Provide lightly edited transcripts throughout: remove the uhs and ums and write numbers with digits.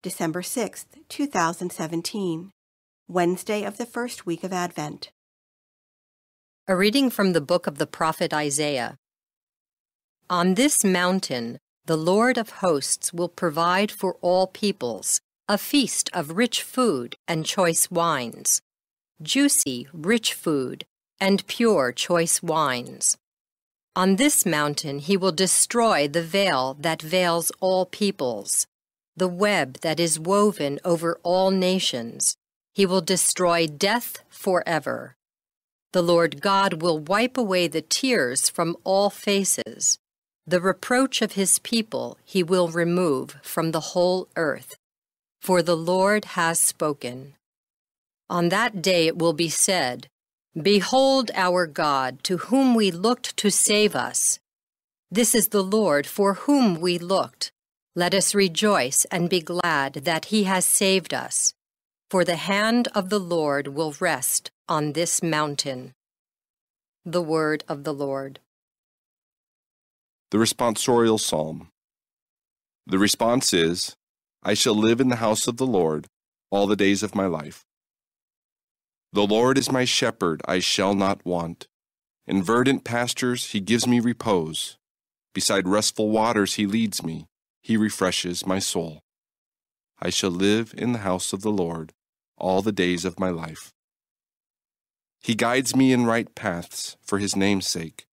December 6th, 2017, Wednesday of the first week of Advent. A reading from the book of the prophet Isaiah. On this mountain, the Lord of hosts will provide for all peoples a feast of rich food and choice wines, juicy, rich food and pure choice wines. On this mountain he will destroy the veil that veils all peoples, the web that is woven over all nations. He will destroy death forever. The Lord God will wipe away the tears from all faces. The reproach of his people he will remove from the whole earth. For the Lord has spoken. On that day it will be said, Behold our God, to whom we looked to save us. This is the Lord for whom we looked. Let us rejoice and be glad that he has saved us. For the hand of the Lord will rest on this mountain. The word of the Lord. The responsorial psalm. The response is, I shall live in the house of the Lord all the days of my life. The Lord is my shepherd, I shall not want. In verdant pastures he gives me repose. Beside restful waters he leads me. He refreshes my soul. I shall live in the house of the Lord all the days of my life. He guides me in right paths for his name's sake.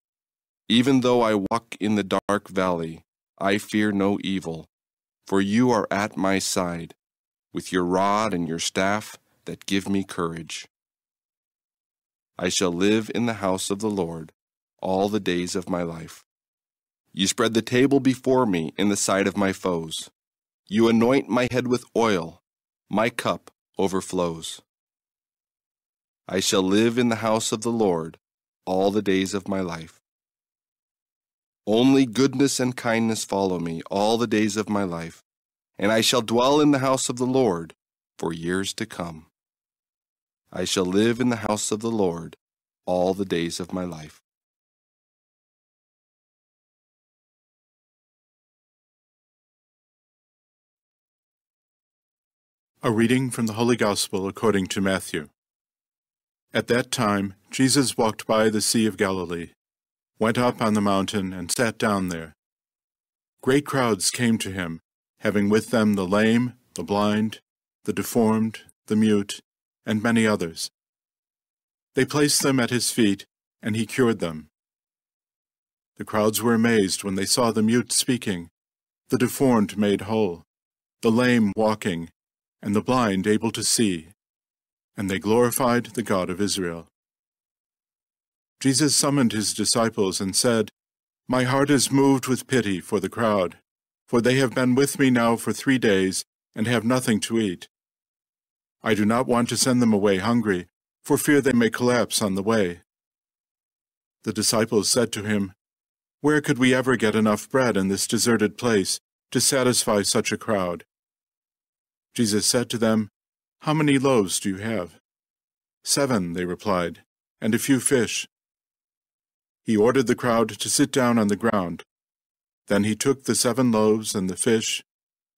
Even though I walk in the dark valley, I fear no evil, for you are at my side, with your rod and your staff that give me courage. I shall live in the house of the Lord all the days of my life. You spread the table before me in the sight of my foes. You anoint my head with oil. My cup overflows. I shall live in the house of the Lord all the days of my life. Only goodness and kindness follow me all the days of my life, and I shall dwell in the house of the Lord for years to come. I shall live in the house of the Lord all the days of my life. A reading from the Holy Gospel according to Matthew. At that time, Jesus walked by the Sea of Galilee, went up on the mountain, and sat down there. Great crowds came to him, having with them the lame, the blind, the deformed, the mute, and many others. They placed them at his feet, and he cured them. The crowds were amazed when they saw the mute speaking, the deformed made whole, the lame walking, and the blind able to see, and they glorified the God of Israel. Jesus summoned his disciples and said, My heart is moved with pity for the crowd, for they have been with me now for 3 days and have nothing to eat. I do not want to send them away hungry, for fear they may collapse on the way. The disciples said to him, Where could we ever get enough bread in this deserted place to satisfy such a crowd? Jesus said to them, How many loaves do you have? 7, they replied, and a few fish. He ordered the crowd to sit down on the ground. Then he took the 7 loaves and the fish,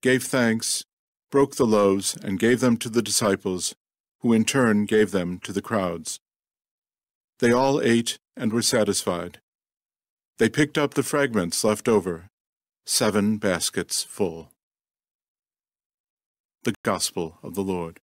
gave thanks, broke the loaves, and gave them to the disciples, who in turn gave them to the crowds. They all ate and were satisfied. They picked up the fragments left over, 7 baskets full. The Gospel of the Lord.